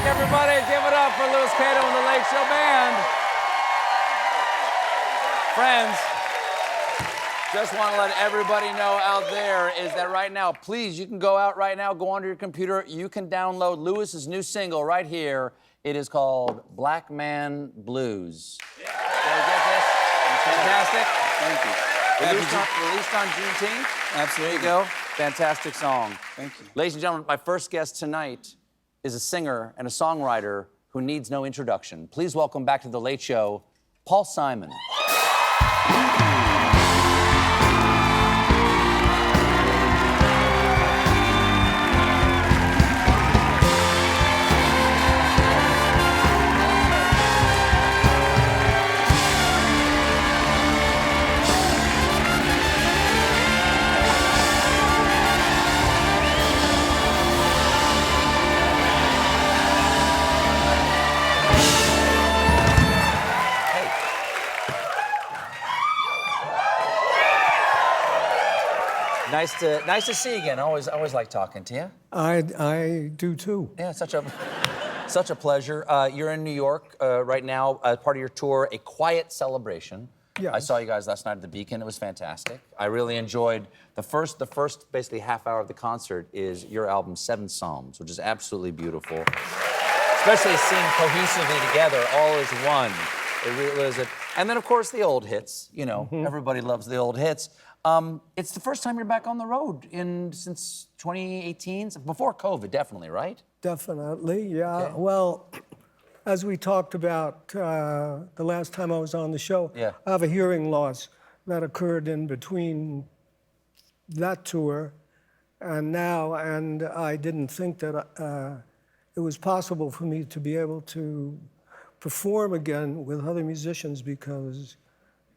back, everybody. Give it up for Louis Cato and the Late Show Band. Friends, just want to let everybody know out there is that right now, please, you can go out right now, go onto your computer. You can download Louis's new single right here. It is called Black Man Blues. Yeah. Did you get this? Fantastic. Thank you. Released on Juneteenth. Absolutely. There you go. Fantastic song. Thank you. Ladies and gentlemen, my first guest tonight is a singer and a songwriter who needs no introduction. Please welcome back to The Late Show, Paul Simon. Nice to see you again. I always like talking to you. I do too. Yeah, such a pleasure. You're in New York right now, part of your tour, A Quiet Celebration. Yes. I saw you guys last night at the Beacon. It was fantastic. I really enjoyed the first basically half hour of the concert is your album, 7 Psalms, which is absolutely beautiful. Especially seen cohesively together, all as one. It really is. And then, of course, the old hits. You know, everybody loves the old hits. It's the first time you're back on the road since 2018, before COVID, definitely, right? Definitely, yeah. Okay. Well, as we talked about the last time I was on the show, Yeah. I have a hearing loss that occurred in between that tour and now, and I didn't think that it was possible for me to be able to perform again with other musicians because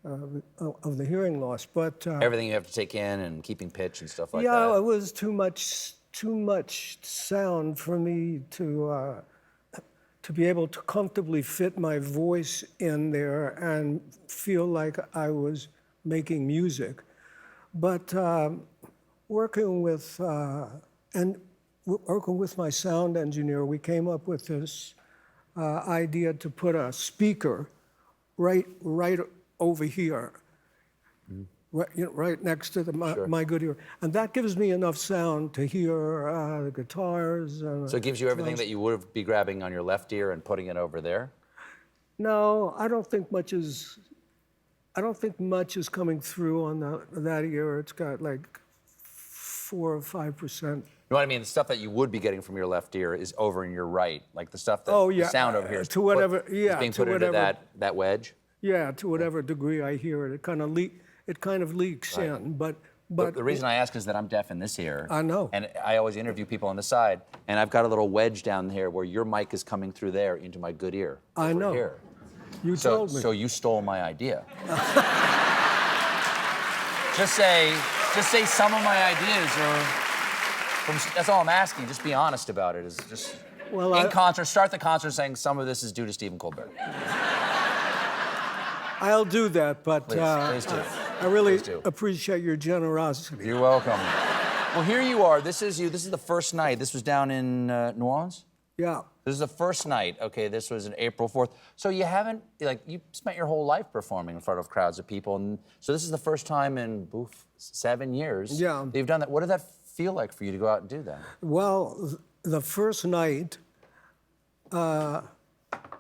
of the hearing loss, but Everything you have to take in and keeping pitch and stuff like that. yeah, it was too much sound for me to be able to comfortably fit my voice in there and feel like I was making music. But working with my sound engineer, we came up with this idea to put a speaker right over here, right next to my good ear. And that gives me enough sound to hear the guitars. So it gives you everything that you would be grabbing on your left ear and putting it over there? No, I don't think much is coming through on that ear. It's got like 4 or 5%. You know what I mean? The stuff that you would be getting from your left ear is over in your right, like the stuff that the sound over here is to whatever, is being put into that wedge. Yeah, to whatever degree I hear it, it kind of leaks in. But the reason I ask is that I'm deaf in this ear. I know. And I always interview people on the side, and I've got a little wedge down here where your mic is coming through there into my good ear. I know. Here. You told me. So you stole my idea. Just say some of my ideas are from. That's all I'm asking. Just be honest about it. Is just concert. Start the concert saying some of this is due to Stephen Colbert. I'll do that, but Please do. I really appreciate your generosity. You're welcome. Well, here you are. This is you. This is the first night. This was down in New Orleans? Yeah. This is the first night. Okay, this was on April 4th. So you haven't, you spent your whole life performing in front of crowds of people. And so this is the first time in 7 years that you've done that. What did that feel like for you to go out and do that? Well, the first night,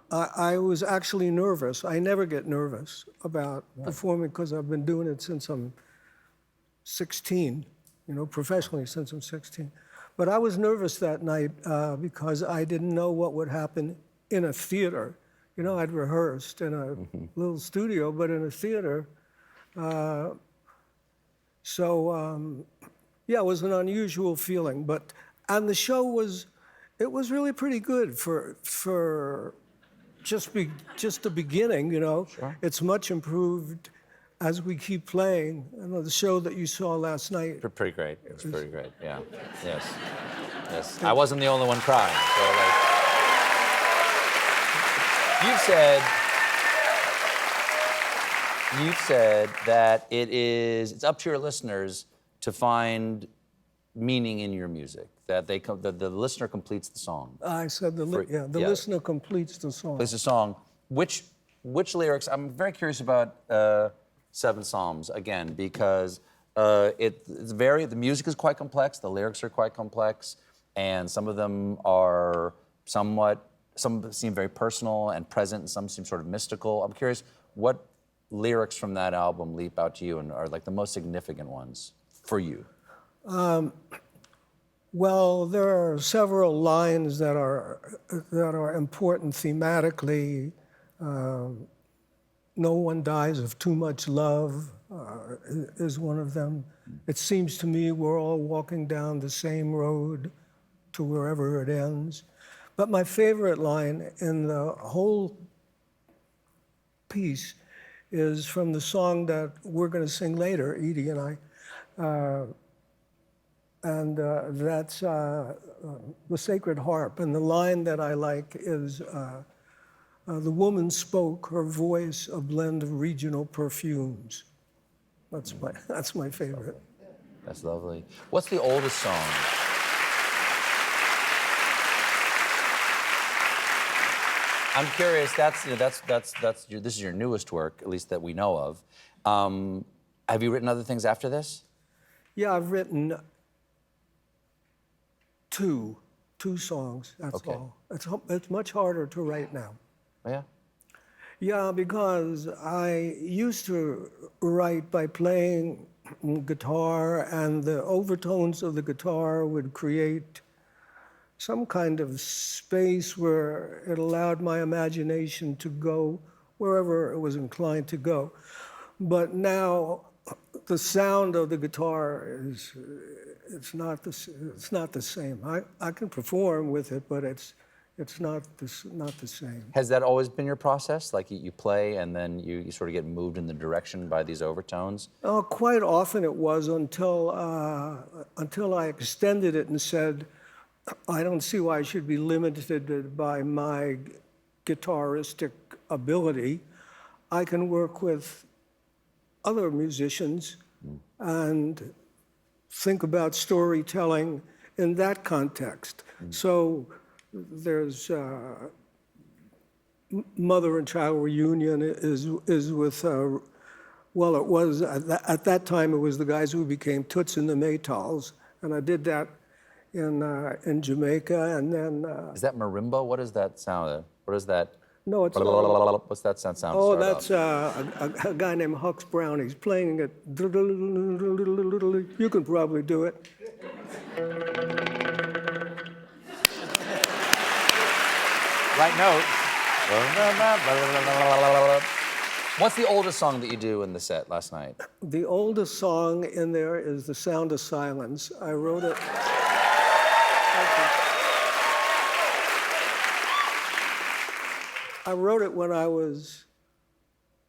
I was actually nervous. I never get nervous about performing because I've been doing it since I'm 16, professionally since I'm 16. But I was nervous that night because I didn't know what would happen in a theater. I'd rehearsed in a little studio, but in a theater. Yeah, it was an unusual feeling. And the show was really pretty good for just the beginning, Sure. It's much improved as we keep playing. The show that you saw last night. Pretty great. It was pretty great, yeah. Yes. I wasn't the only one crying. So you've said that it's up to your listeners to find meaning in your music. that the listener completes the song. I said the listener completes the song. Completes the song. Which lyrics? I'm very curious about Seven Psalms again because the music is quite complex, the lyrics are quite complex, and some of them are some seem very personal and present, and some seem sort of mystical. I'm curious what lyrics from that album leap out to you and are like the most significant ones for you. Well, there are several lines that are important thematically. No one dies of too much love is one of them. It seems to me we're all walking down the same road to wherever it ends. But my favorite line in the whole piece is from the song that we're going to sing later, Edie and I. That's the Sacred Harp. And the line that I like is, the woman spoke, her voice a blend of regional perfumes. That's my favorite. That's lovely. What's the oldest song? I'm curious. This is your newest work, at least that we know of. Have you written other things after this? Yeah, I've written two songs. That's Okay. all. It's much harder to write now. Oh, yeah. Yeah, because I used to write by playing guitar, and the overtones of the guitar would create some kind of space where it allowed my imagination to go wherever it was inclined to go. But now the sound of the guitar it's not the same. I can perform with it, but it's not the same. Has that always been your process? Like you play and then you sort of get moved in the direction by these overtones? Oh, quite often it was until I extended it and said, I don't see why I should be limited by my guitaristic ability. I can work with other musicians and think about storytelling in that context. So there's Mother and Child Reunion is with, well, it was, at that time it was the guys who became Toots and the Maytals, and I did that in Jamaica, and then... Is that marimba? What is that sound? What is that? No, it's not. What's that sound? Oh, that's a guy named Hux Brown. He's playing it. You can probably do it. Right note. What's the oldest song that you do in the set last night? The oldest song in there is The Sound of Silence. I wrote it. I wrote it when I was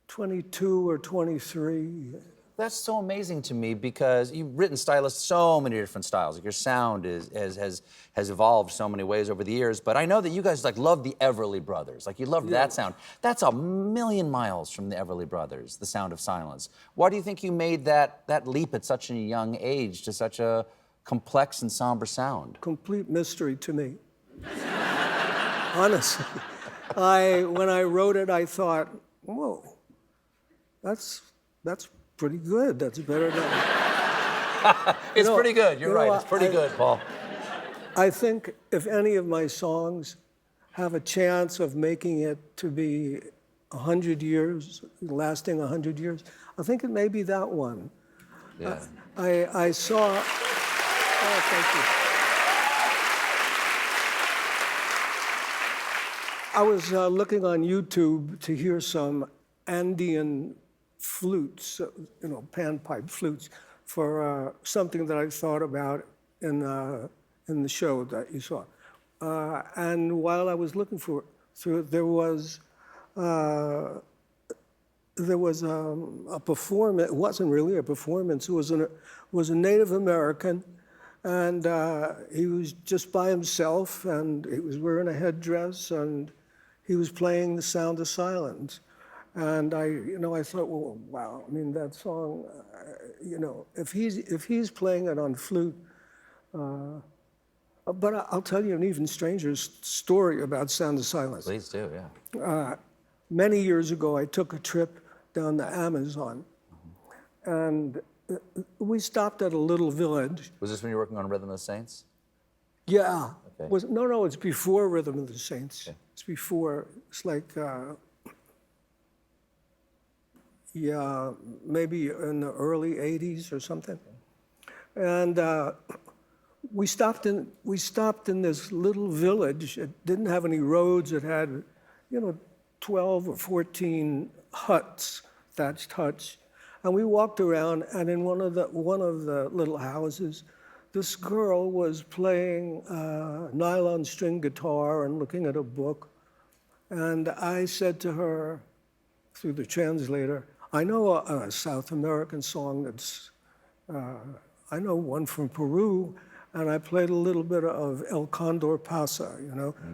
22 or 23. That's so amazing to me because you've written so many different styles. Like your sound has evolved so many ways over the years. But I know that you guys like love the Everly Brothers. Like you love that sound. That's a million miles from the Everly Brothers, The Sound of Silence. Why do you think you made that leap at such a young age to such a complex and somber sound? Complete mystery to me. Honestly. When I wrote it, I thought, whoa, that's pretty good. That's better than... It's pretty good. You're right. It's pretty good, Paul. I think if any of my songs have a chance of making it to be 100 years, lasting 100 years, I think it may be that one. Yeah. I saw... Oh, thank you. I was looking on YouTube to hear some Andean flutes, panpipe flutes, for something that I thought about in the show that you saw. And while I was looking through it, there was a performance. It wasn't really a performance. It was a Native American, and he was just by himself, and he was wearing a headdress, and he was playing The Sound of Silence. And I thought, well, wow, I mean, that song, if he's playing it on flute, But I'll tell you an even stranger story about Sound of Silence. Please do, yeah. Many years ago, I took a trip down the Amazon, and we stopped at a little village. Was this when you were working on Rhythm of the Saints? Yeah. Okay. No, it's before Rhythm of the Saints. Okay. It's before, it's like, yeah, maybe in the early 80s or something. And we stopped in this little village. It didn't have any roads. It had, 12 or 14 huts, thatched huts. And we walked around, and in one of the little houses, this girl was playing nylon string guitar and looking at a book. And I said to her, through the translator, I know a South American song that's, I know one from Peru, and I played a little bit of El Condor Pasa,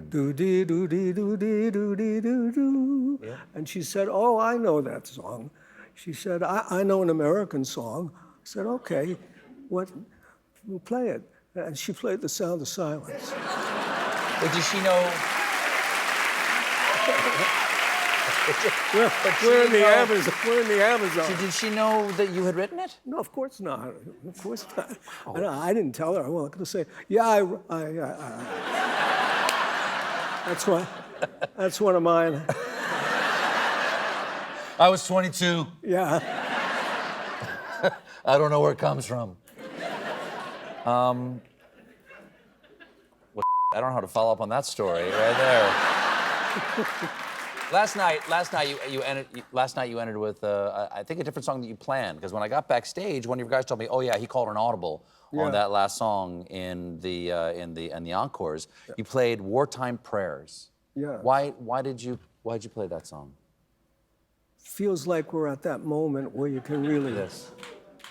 do-dee, do-dee, do-dee, do-dee, do-doo. Yeah. And she said, oh, I know that song. She said, I know an American song. I said, okay, we'll play it. And she played The Sound of Silence. But did she know? We're in the Amazon. So did she know that you had written it? No, of course not. Of course not. Oh. I didn't tell her. I wasn't going to say, yeah, that's one of mine. I was 22. Yeah. I don't know where it comes from. I don't know how to follow up on that story right there. Last night you ended with I think a different song that you planned, because when I got backstage, one of your guys told me, oh yeah, he called an audible on that last song in the encores. Yeah. You played Wartime Prayers. Yeah. Why'd you play that song? Feels like we're at that moment where you can really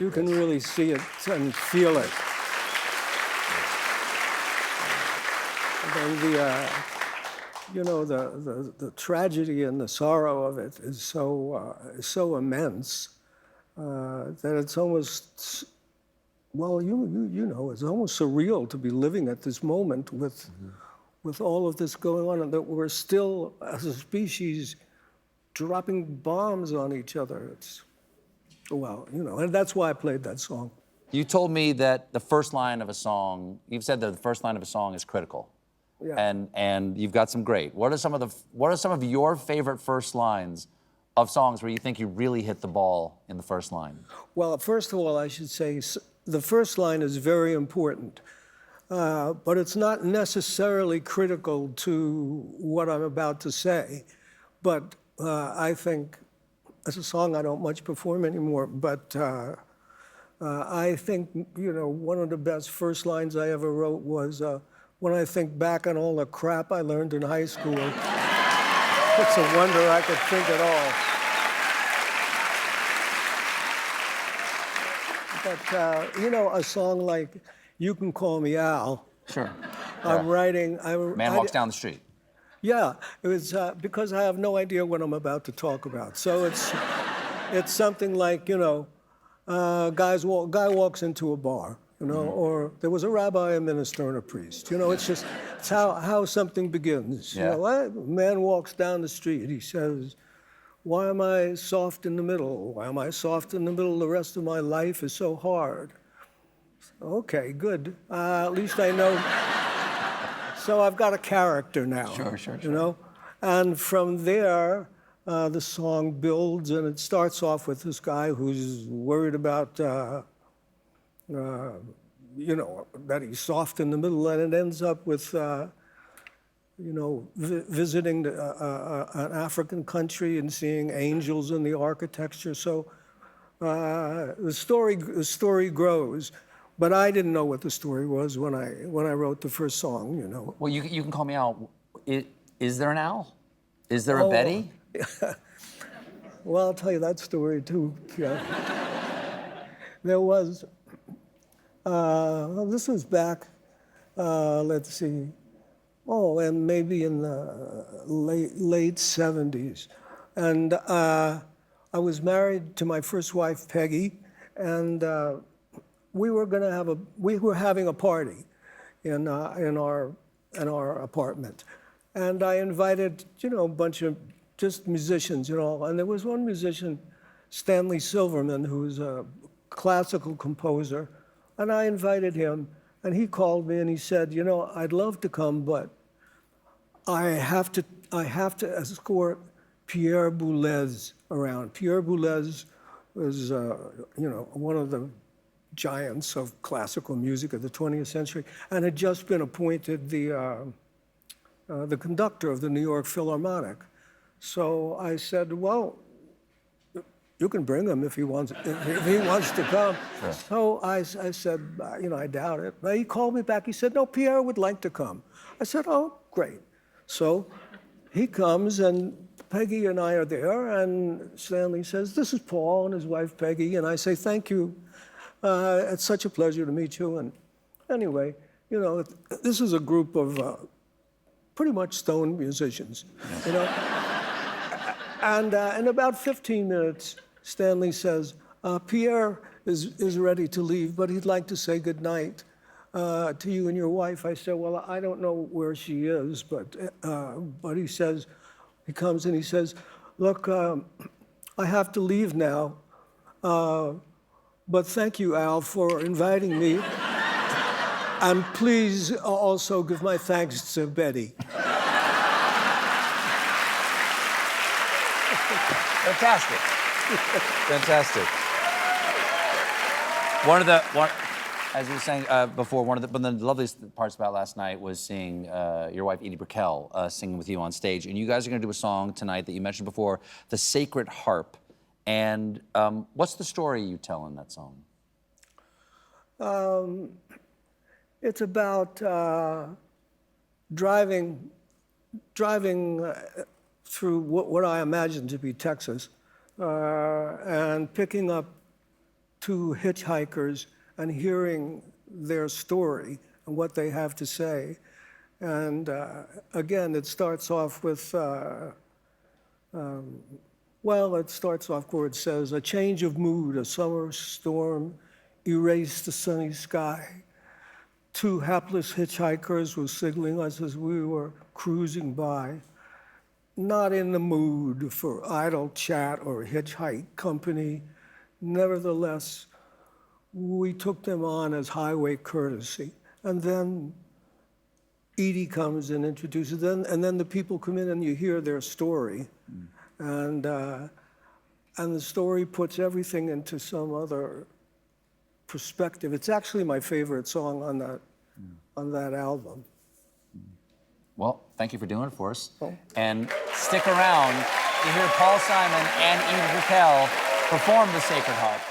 really see it and feel it. And the tragedy and the sorrow of it is so immense that it's almost, well, it's almost surreal to be living at this moment with all of this going on, and that we're still, as a species, dropping bombs on each other. It's, well, and that's why I played that song. You told me that the first line of a song, you've said that the first line of a song is critical. Yeah. And you've got some great. What are some of your favorite first lines of songs where you think you really hit the ball in the first line? Well, first of all, I should say the first line is very important, but it's not necessarily critical to what I'm about to say. But I think, it's a song I don't much perform anymore, but I think, one of the best first lines I ever wrote was, when I think back on all the crap I learned in high school, it's a wonder I could think at all. But, a song like You Can Call Me Al. Sure. I'm writing. Man walks down the street. Yeah, it was because I have no idea what I'm about to talk about. So it's something like, guy walks into a bar. Or there was a rabbi, a minister, and a priest. It's how something begins. Yeah. A man walks down the street. He says, why am I soft in the middle? Why am I soft in the middle? The rest of my life is so hard. Okay, good. At least I know. So I've got a character now. Sure. And from there, the song builds, and it starts off with this guy who's worried about that he's soft in the middle, and it ends up with, visiting an African country and seeing angels in the architecture. So the story grows, but I didn't know what the story was when I wrote the first song. Well, you Can Call Me Al. Is there an Al? Is there a Betty? Well, I'll tell you that story too. Yeah. There was. This was back, let's see, and maybe in the late 70s. And I was married to my first wife, Peggy, and we were having a party, in our apartment. And I invited, a bunch of just musicians, and there was one musician, Stanley Silverman, who's a classical composer, and I invited him, and he called me and he said, I'd love to come, but I have to escort Pierre Boulez around. Pierre Boulez was, one of the giants of classical music of the 20th century, and had just been appointed the conductor of the New York Philharmonic. So I said, well, you can bring him if he wants to come. Sure. So I said, I doubt it. But he called me back. He said, no, Pierre would like to come. I said, oh, great. So he comes, and Peggy and I are there, and Stanley says, this is Paul and his wife, Peggy. And I say, thank you. It's such a pleasure to meet you. And anyway, this is a group of pretty much stone musicians, And in about 15 minutes, Stanley says, Pierre is ready to leave, but he'd like to say goodnight to you and your wife. I said, well, I don't know where she is, but he comes and he says, look, I have to leave now, but thank you, Al, for inviting me. And please also give my thanks to Betty. Fantastic. Fantastic. As you were saying before, one of the loveliest parts about last night was seeing your wife, Edie Brickell, singing with you on stage. And you guys are going to do a song tonight that you mentioned before, the Sacred Harp. And what's the story you tell in that song? It's about driving through what I imagine to be Texas, and picking up two hitchhikers and hearing their story and what they have to say. And again, it starts off with, it starts off where it says, a change of mood, a summer storm erased the sunny sky. Two hapless hitchhikers were signaling us as we were cruising by. Not in the mood for idle chat or hitchhike company. Nevertheless, we took them on as highway courtesy. And then Edie comes and introduces them, and then the people come in and you hear their story. And the story puts everything into some other perspective. It's actually my favorite song on that album. Well, thank you for doing it for us. Oh. And stick around to hear Paul Simon and Edie Brickell perform the Sacred Harp.